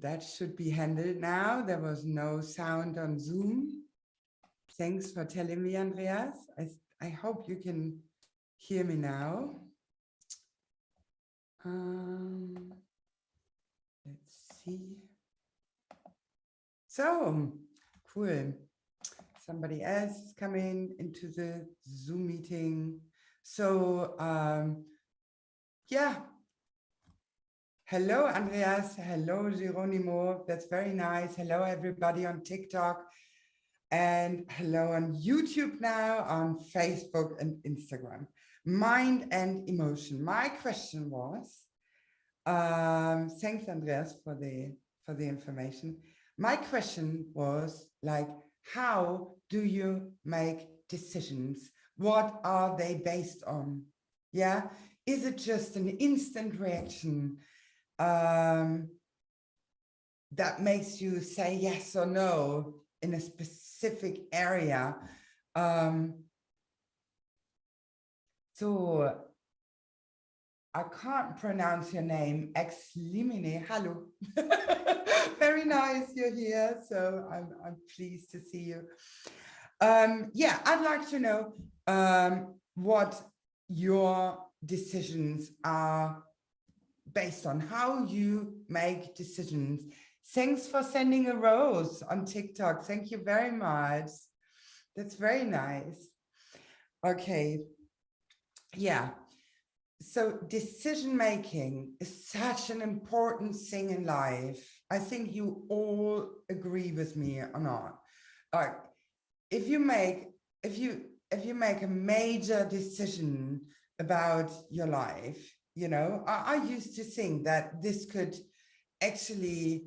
that should be handled now. There was no sound on Zoom. Thanks for telling me, Andreas. I hope you can hear me now. Let's see. So, cool. Somebody else is coming into the Zoom meeting. So, yeah. Hello, Andreas. Hello, Geronimo. That's very nice. Hello, everybody on TikTok. And hello on YouTube now, on Facebook and Instagram. Mind and emotion. My question was, thanks, Andreas, for the information. My question was like, how do you make decisions? What are they based on? Yeah, is it just an instant reaction that makes you say yes or no in a specific area? So I can't pronounce your name. Ex limine. Hello. Very nice you're here. So I'm pleased to see you. Yeah, I'd like to know what your decisions are based on, how you make decisions. Thanks for sending a rose on TikTok. Thank you very much. That's very nice. Okay. Yeah. So decision making is such an important thing in life. I think you all agree with me or not. Like, if you make a major decision about your life, you know, I used to think that this could actually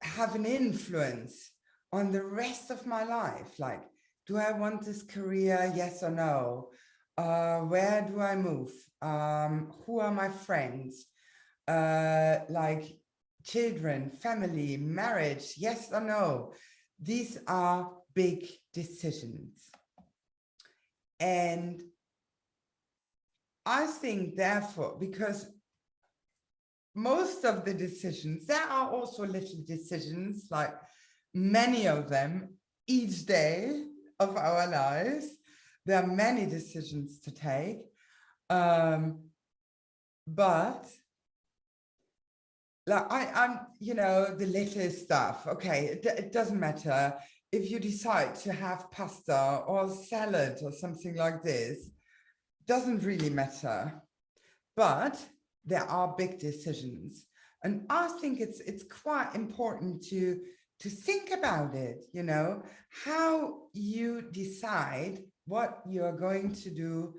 have an influence on the rest of my life. Like, do I want this career? Yes or no? Where do I move? Who are my friends? Like children, family, marriage, yes or no? These are big decisions. And I think therefore, because most of the decisions, there are also little decisions, like many of them each day of our lives. There are many decisions to take. But like I'm, you know, the little stuff, okay, it doesn't matter if you decide to have pasta or salad or something like this, doesn't really matter. But there are big decisions. And I think it's quite important to think about it, you know, how you decide what you're going to do.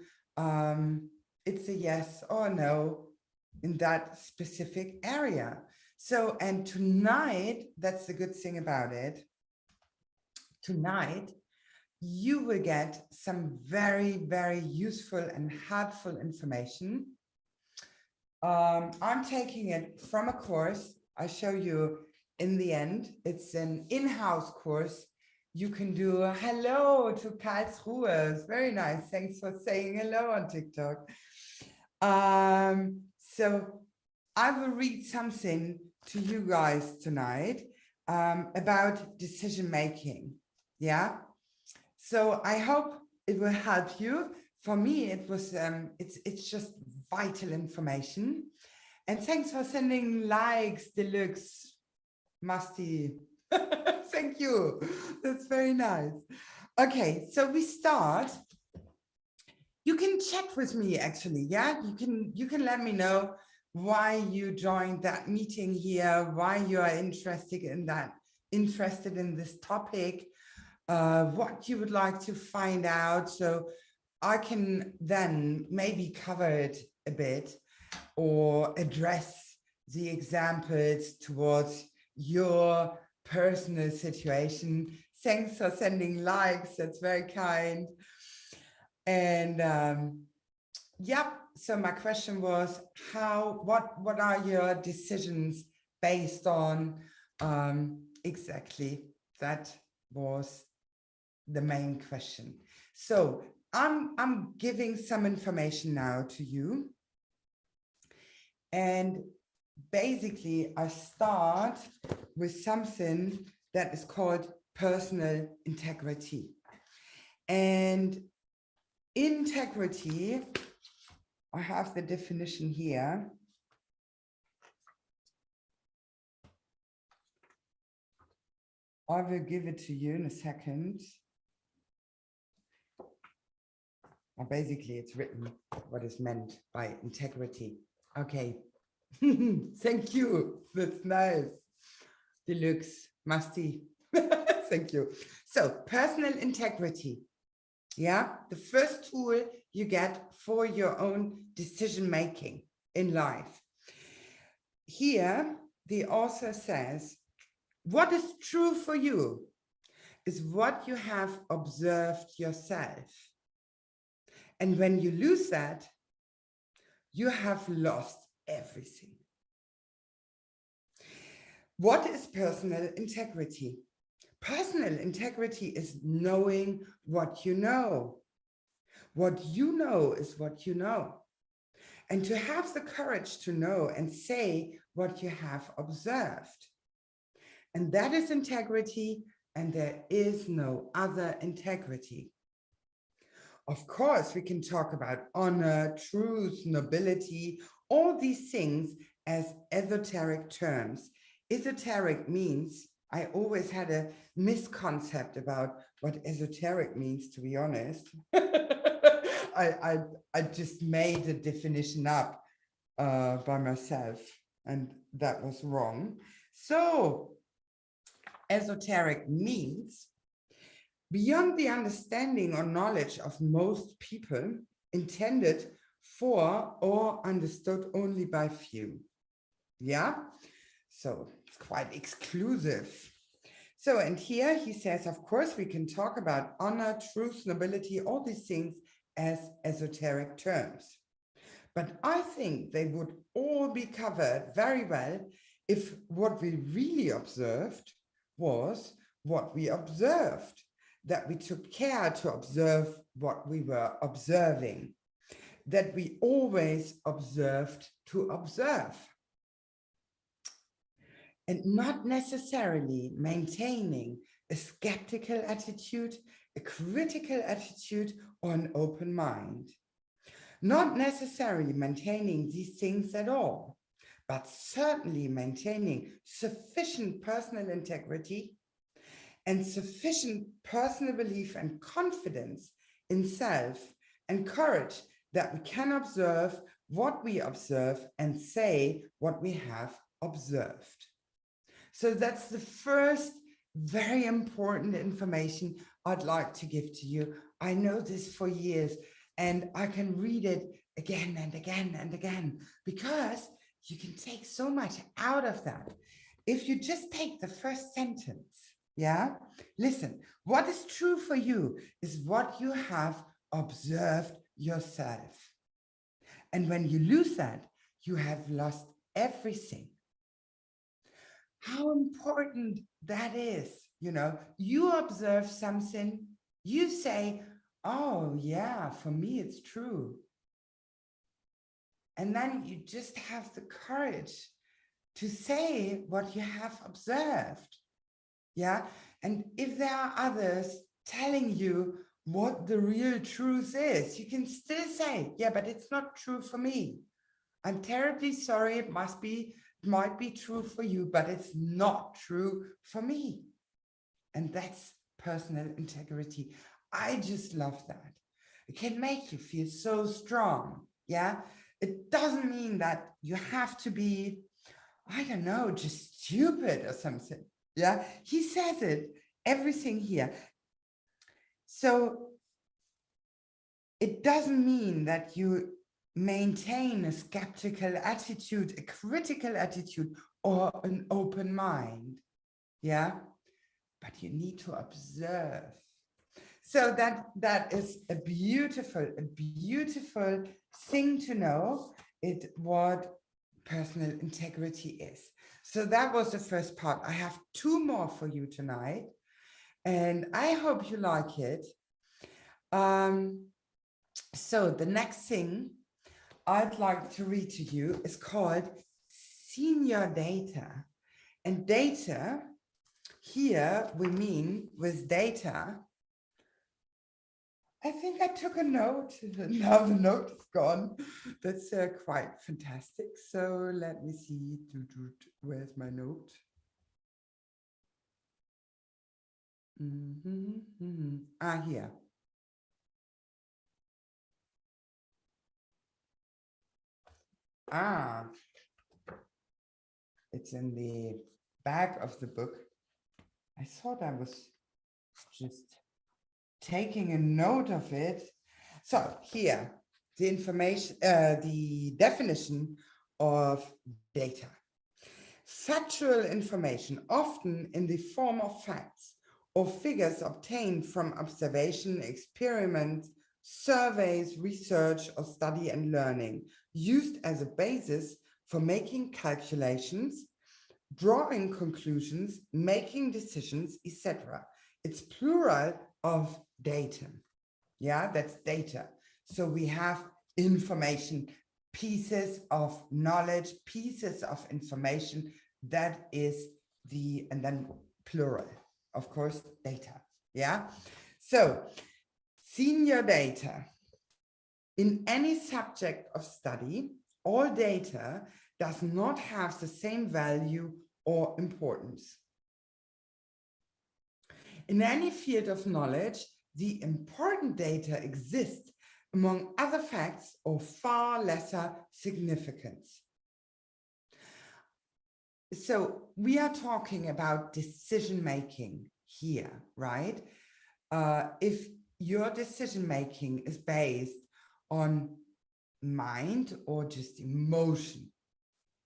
It's a yes or no in that specific area. So, and tonight, that's the good thing about it. Tonight, you will get some very, very useful and helpful information. I'm taking it from a course. I show you in the end. It's an in-house course. You can do a hello to Karlsruhe. It's very nice. Thanks for saying hello on TikTok. So I will read something to you guys tonight about decision making. Yeah. So I hope it will help you. For me, it was it's just vital information. And thanks for sending likes, Deluxe, Musty. Thank you. That's very nice. Okay, so we start. You can chat with me actually, yeah? You can let me know why you joined that meeting here, why you are interested in this topic, what you would like to find out. So I can then maybe cover it a bit or address the examples towards your personal situation. Thanks for sending likes. That's very kind. And yep. So my question was, what are your decisions based on? Exactly. That was the main question. So I'm giving some information now to you. And basically I start with something that is called personal integrity. And integrity, I have the definition here. I will give it to you in a second. Or basically, it's written what is meant by integrity. Okay. Thank you. That's nice. Deluxe, musty. Thank you. So, personal integrity. Yeah, the first tool you get for your own decision making in life. Here, the author says, what is true for you is what you have observed yourself. And when you lose that, you have lost everything. What is personal integrity? Personal integrity is knowing what you know. What you know is what you know. And to have the courage to know and say what you have observed. And that is integrity, and there is no other integrity. Of course, we can talk about honor, truth, nobility, all these things as esoteric terms. Esoteric means, I always had a misconcept about what esoteric means, to be honest. I just made a definition up by myself, and that was wrong. So, esoteric means beyond the understanding or knowledge of most people, intended for or understood only by few. Yeah, so it's quite exclusive. So, and here he says, of course, we can talk about honor, truth, nobility, all these things as esoteric terms. But I think they would all be covered very well if what we really observed was what we observed, that we took care to observe what we were observing, that we always observed to observe, and not necessarily maintaining a skeptical attitude, a critical attitude, or an open mind. Not necessarily maintaining these things at all, but certainly maintaining sufficient personal integrity and sufficient personal belief and confidence in self and courage that we can observe what we observe and say what we have observed. So that's the first very important information I'd like to give to you. I know this for years, and I can read it again and again and again, because you can take so much out of that. If you just take the first sentence, yeah, listen, what is true for you is what you have observed yourself. And when you lose that, you have lost everything. How important that is, you know, you observe something, you say, oh yeah, for me it's true. And then you just have the courage to say what you have observed. Yeah. And if there are others telling you what the real truth is, you can still say, yeah, but it's not true for me. I'm terribly sorry. It might be true for you, but it's not true for me. And that's personal integrity. I just love that. It can make you feel so strong. Yeah. It doesn't mean that you have to be, I don't know, just stupid or something. Yeah. He says it, everything here. So it doesn't mean that you maintain a skeptical attitude, a critical attitude, or an open mind. Yeah. But you need to observe. So that is a beautiful thing to know, what personal integrity is. So that was the first part. I have two more for you tonight, and I hope you like it. So the next thing I'd like to read to you is called senior data. And data, here we mean with data, I think I took a note. Now the note is gone. That's quite fantastic. So let me see. Where's my note? Here. It's in the back of the book. I thought I was just taking a note of it. So here, the information, the definition of data. Factual information, often in the form of facts or figures obtained from observation, experiment, surveys, research, or study and learning, used as a basis for making calculations, drawing conclusions, making decisions, etc. It's plural of datum. Yeah, that's data. So we have information, pieces of knowledge, pieces of information. That is the, and then plural, of course, data. Yeah. So senior data. In any subject of study, all data does not have the same value or importance. In any field of knowledge, the important data exist among other facts of far lesser significance. So we are talking about decision-making here, right? If your decision-making is based on mind or just emotion.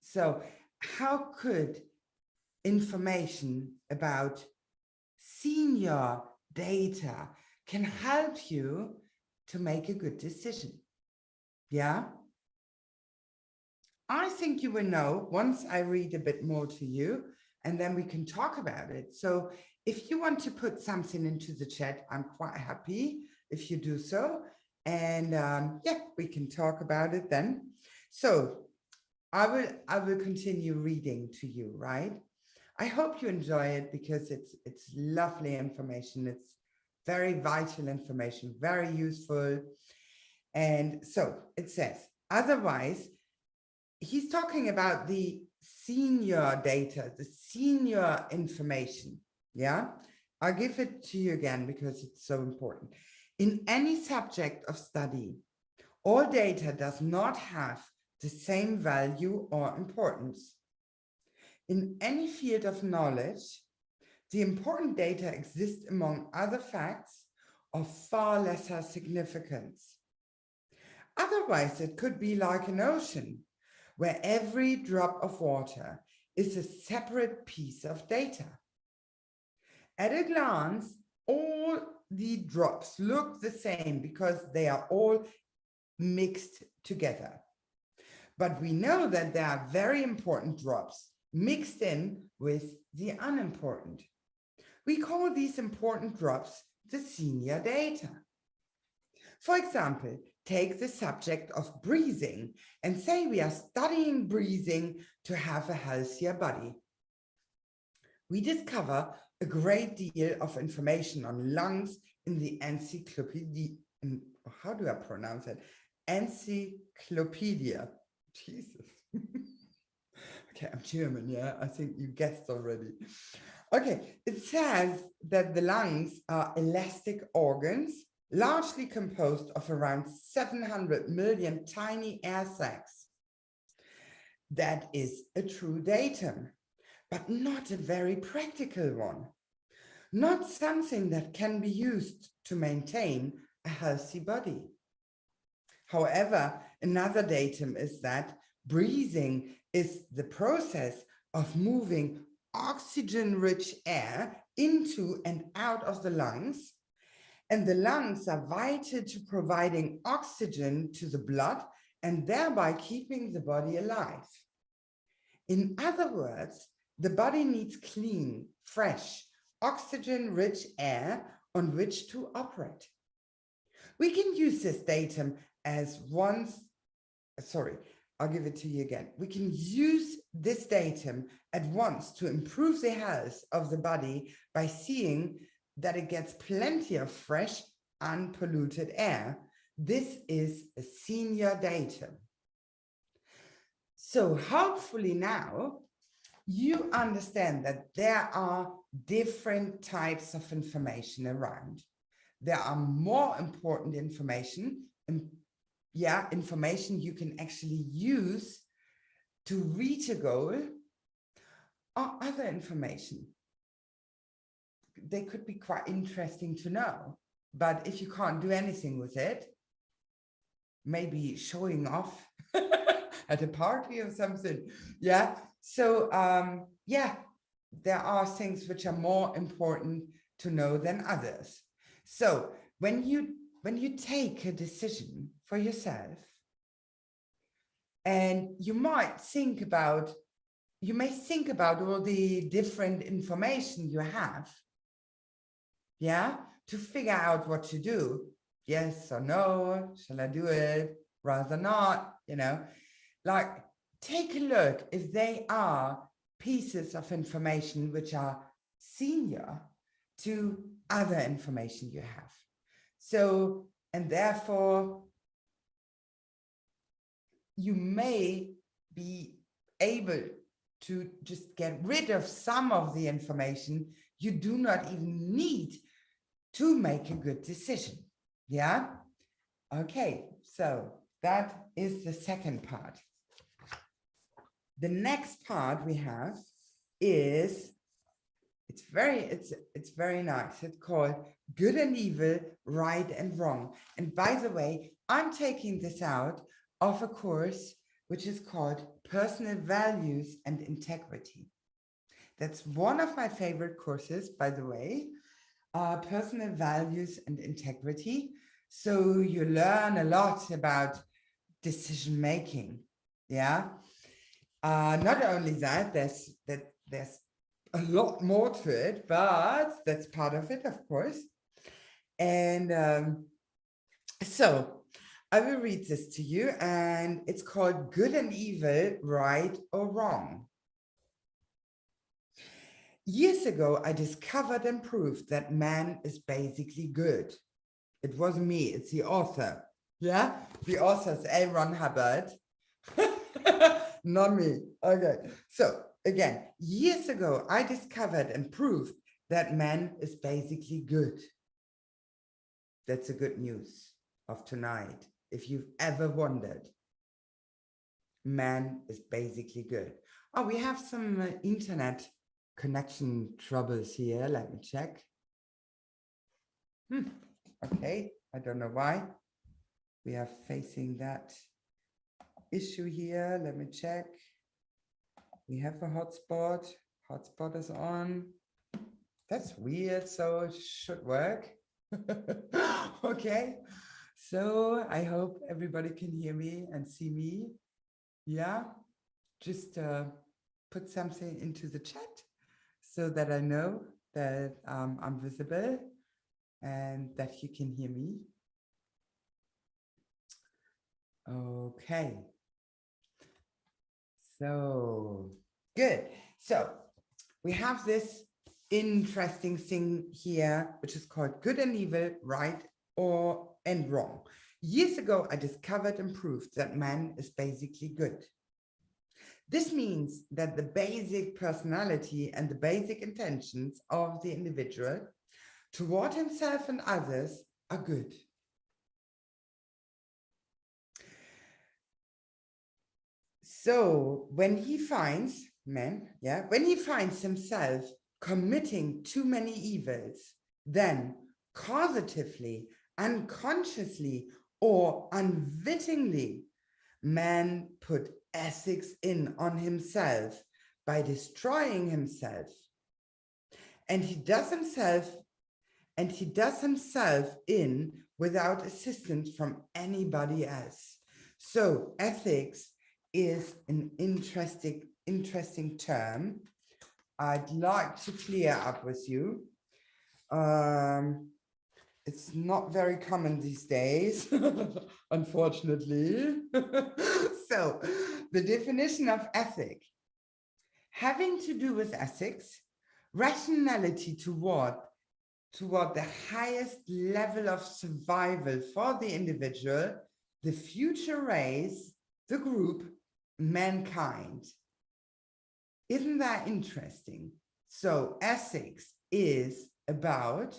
So how could information about senior data can help you to make a good decision? Yeah. I think you will know once I read a bit more to you, and then we can talk about it. So if you want to put something into the chat, I'm quite happy if you do so. And yeah, we can talk about it then. So I will continue reading to you, right? I hope you enjoy it because it's lovely information. It's very vital information, very useful. And so it says, otherwise, he's talking about the senior data, the senior information. Yeah, I'll give it to you again because it's so important. In any subject of study, all data does not have the same value or importance. In any field of knowledge, the important data exist among other facts of far lesser significance. Otherwise, it could be like an ocean, where every drop of water is a separate piece of data. At a glance, all the drops look the same because they are all mixed together. But we know that there are very important drops mixed in with the unimportant. We call these important drops the senior data. For example, take the subject of breathing and say we are studying breathing to have a healthier body. We discover a great deal of information on lungs in the encyclopedia. How do I pronounce it? Encyclopedia. Jesus. Okay, I'm German, yeah, I think you guessed already. Okay, it says that the lungs are elastic organs, largely composed of around 700 million tiny air sacs. That is a true datum, but not a very practical one. Not something that can be used to maintain a healthy body. However, another datum is that breathing is the process of moving oxygen-rich air into and out of the lungs, and the lungs are vital to providing oxygen to the blood and thereby keeping the body alive. In other words, the body needs clean, fresh, oxygen-rich air on which to operate. We can use this datum as I'll give it to you again. We can use this datum at once to improve the health of the body by seeing that it gets plenty of fresh, unpolluted air. This is a senior datum. So hopefully now you understand that there are different types of information around. There are more important information, information you can actually use to reach a goal, or other information. They could be quite interesting to know, but if you can't do anything with it, maybe showing off at a party or something. Yeah. So there are things which are more important to know than others. So when you take a decision for yourself, and you may think about all the different information you have, to figure out what to do. Yes or no, shall I do it? Rather not, like take a look if they are pieces of information which are senior to other information you have. So, and therefore, you may be able to just get rid of some of the information you do not even need to make a good decision. Yeah? Okay, so that is the second part. The next part we have is, it's very nice. It's called Good and Evil, Right and Wrong. And by the way, I'm taking this out of a course which is called Personal Values and Integrity. That's one of my favorite courses, by the way, Personal Values and Integrity. So you learn a lot about decision making. Yeah. Not only that, there's a lot more to it, but that's part of it, of course. And so I will read this to you, and it's called Good and Evil, Right or Wrong. Years ago, I discovered and proved that man is basically good. It wasn't me, it's the author. Yeah, the author is L. Ron Hubbard. Not me. Okay, so again, years ago, I discovered and proved that man is basically good. That's the good news of tonight. If you've ever wondered, man is basically good. Oh, we have some internet connection troubles here. Let me check. Okay, I don't know why. We are facing that issue here. Let me check. We have a hotspot. Hotspot is on. That's weird, so it should work. Okay, so I hope everybody can hear me and see me. Yeah, just put something into the chat so that I know that I'm visible and that you can hear me. Okay. So good. So we have this interesting thing here, which is called Good and Evil, Right and Wrong. Years ago, I discovered and proved that man is basically good. This means that the basic personality and the basic intentions of the individual toward himself and others are good. So when he finds, when he finds himself committing too many evils, then causatively, unconsciously, or unwittingly, man put ethics in on himself by destroying himself. And he does himself in without assistance from anybody else. So ethics is an interesting term I'd like to clear up with you. It's not very common these days, unfortunately. So the definition of ethic: having to do with ethics, rationality toward the highest level of survival for the individual, the future race, the group, mankind. Isn't that interesting? So ethics is about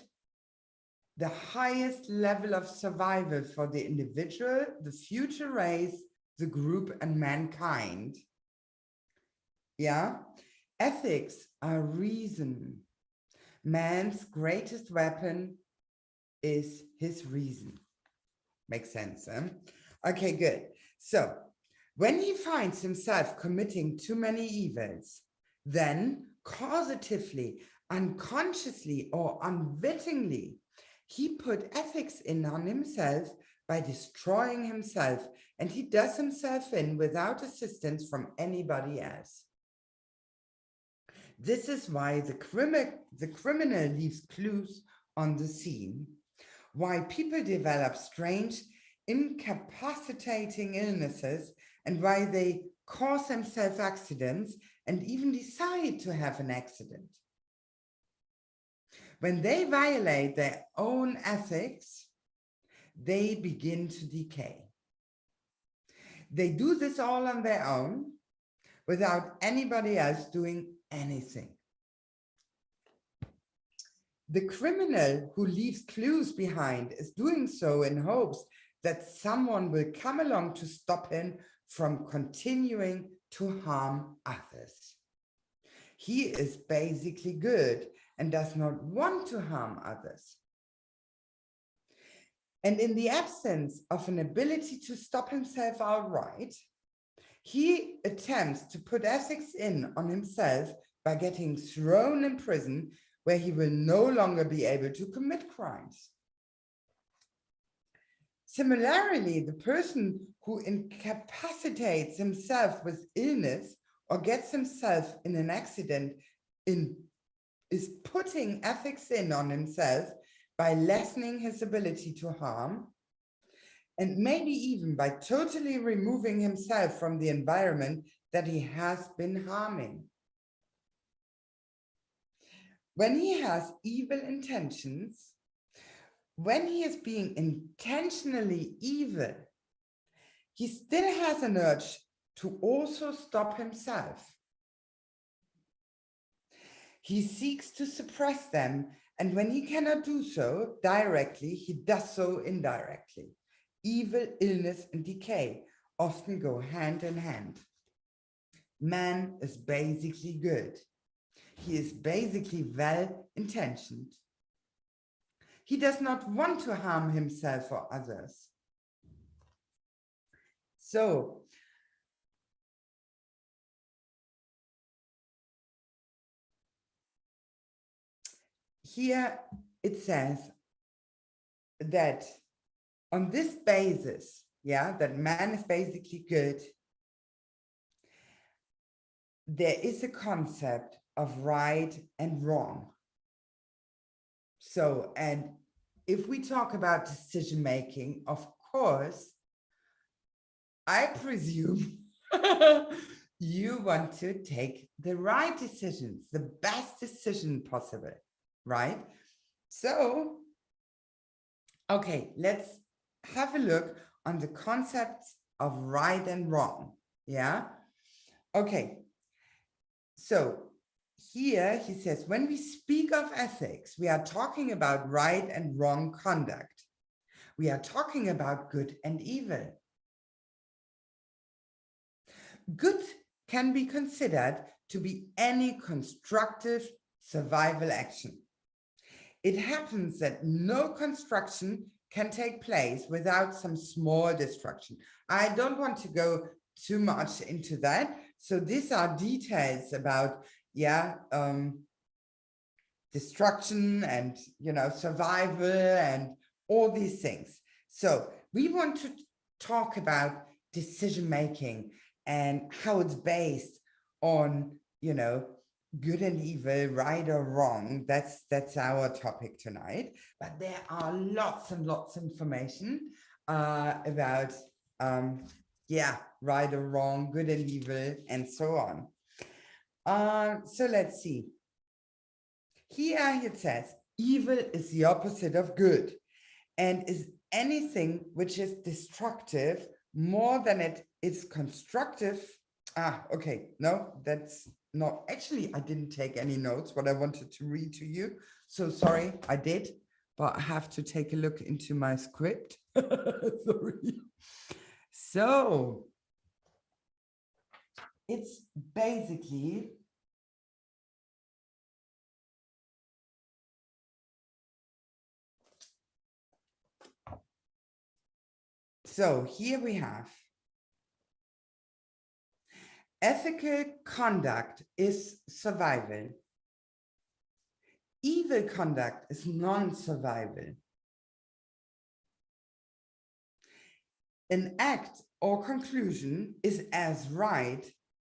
the highest level of survival for the individual, the future race, the group, and mankind. Yeah? Ethics are reason. Man's greatest weapon is his reason. Makes sense, huh? Okay, good. So when he finds himself committing too many evils, then causatively, unconsciously, or unwittingly, he put ethics in on himself by destroying himself, and he does himself in without assistance from anybody else. This is why the criminal leaves clues on the scene, why people develop strange, incapacitating illnesses, and why they cause themselves accidents and even decide to have an accident. When they violate their own ethics, they begin to decay. They do this all on their own without anybody else doing anything. The criminal who leaves clues behind is doing so in hopes that someone will come along to stop him from continuing to harm others. He is basically good and does not want to harm others. And in the absence of an ability to stop himself outright, he attempts to put ethics in on himself by getting thrown in prison, where he will no longer be able to commit crimes. Similarly, the person who incapacitates himself with illness or gets himself in an accident is putting ethics in on himself by lessening his ability to harm, and maybe even by totally removing himself from the environment that he has been harming. When he has evil intentions, when he is being intentionally evil, he still has an urge to also stop himself. He seeks to suppress them, and when he cannot do so directly, he does so indirectly. Evil, illness, and decay often go hand in hand. Man is basically good. He is basically well-intentioned. He does not want to harm himself or others. So, here it says that on this basis, that man is basically good, there is a concept of right and wrong. So, and if we talk about decision-making, of course, I presume you want to take the right decisions, the best decision possible, right? So, okay, let's have a look on the concepts of right and wrong, yeah? Okay, so here he says, when we speak of ethics, we are talking about right and wrong conduct. We are talking about good and evil. Good can be considered to be any constructive survival action. It happens that no construction can take place without some small destruction. I don't want to go too much into that. So these are details about, destruction and, survival and all these things. So we want to talk about decision-making and how it's based on, good and evil, right or wrong. That's our topic tonight. But there are lots and lots of information about Yeah, right or wrong, good and evil, and so on. So let's see. Here it says, evil is the opposite of good and is anything which is destructive more than it is constructive. Okay, no, that's not, actually, I didn't take any notes, what I wanted to read to you. So sorry, I did, but I have to take a look into my script. Sorry. So it's basically, so here we have ethical conduct is survival. Evil conduct is non-survival. An act or conclusion is as right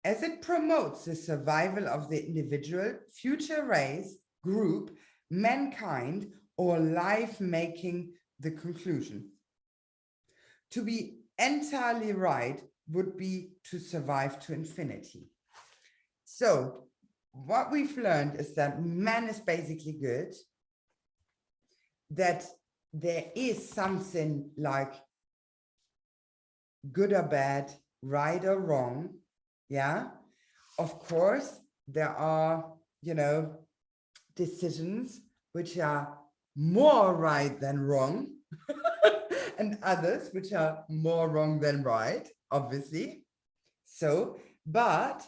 as it promotes the survival of the individual, future race, group, mankind, or life making the conclusion. To be entirely right would be to survive to infinity. So what we've learned is that man is basically good, that there is something like good or bad, right or wrong. Yeah. Of course, there are, decisions which are more right than wrong, and others which are more wrong than right, obviously. So, but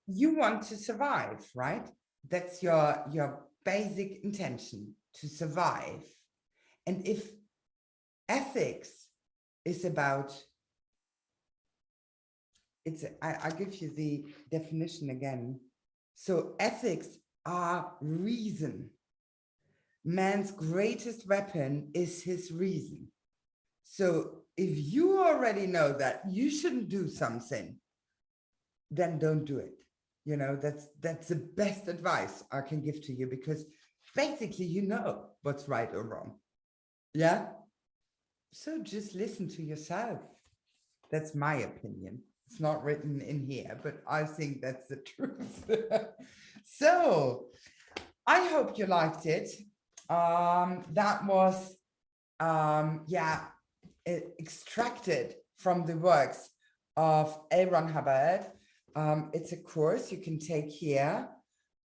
you want to survive, right? That's your basic intention, to survive. And if ethics is about, I give you the definition again. So ethics are reason. Man's greatest weapon is his reason. So if you already know that you shouldn't do something, then don't do it. That's the best advice I can give to you, because basically you know what's right or wrong. Yeah. So just listen to yourself. That's my opinion. It's not written in here, but I think that's the truth. So I hope you liked it. That was, extracted from the works of L. Ron Hubbard. It's a course you can take here.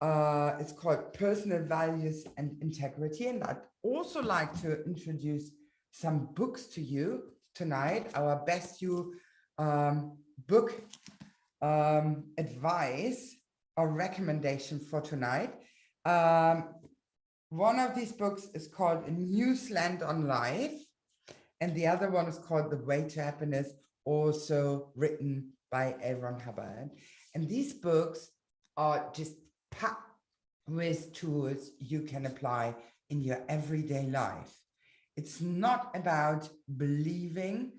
It's called Personal Values and Integrity. And I'd also like to introduce some books to you tonight. Our BestYou book advice or recommendation for tonight. One of these books is called A New Slant on Life, and the other one is called The Way to Happiness, also written by L. Ron Hubbard. And these books are just packed with tools you can apply in your everyday life. It's not about believing,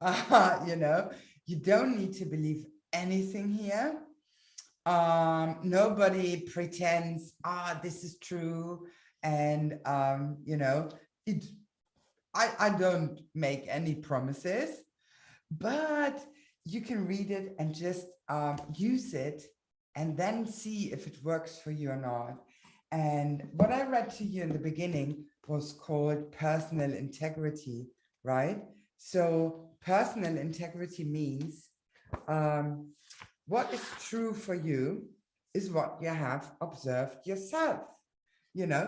you don't need to believe anything here. Nobody pretends, this is true. And, I don't make any promises, but you can read it and just use it and then see if it works for you or not. And what I read to you in the beginning was called personal integrity, right? So personal integrity means what is true for you is what you have observed yourself,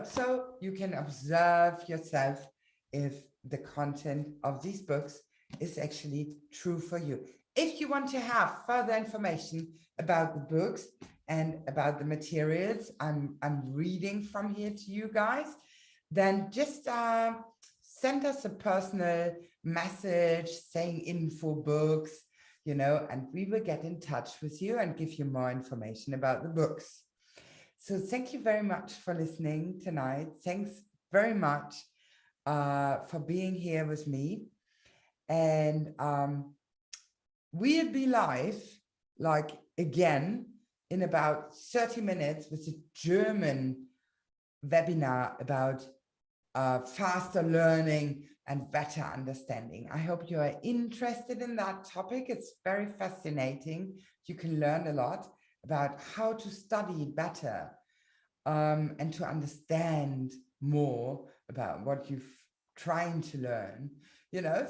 so you can observe yourself if the content of these books is actually true for you. If you want to have further information about the books and about the materials I'm reading from here to you guys, then just send us a personal message saying info books, and we will get in touch with you and give you more information about the books. So thank you very much for listening tonight. Thanks very much for being here with me. And we'll be live, like again, in about 30 minutes with a German webinar about faster learning and better understanding. I hope you are interested in that topic. It's very fascinating. You can learn a lot about how to study better, and to understand more about what you're trying to learn.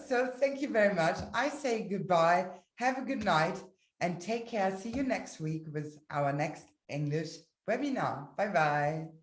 So thank you very much. I say goodbye. Have a good night and take care. See you next week with our next English webinar. Bye bye.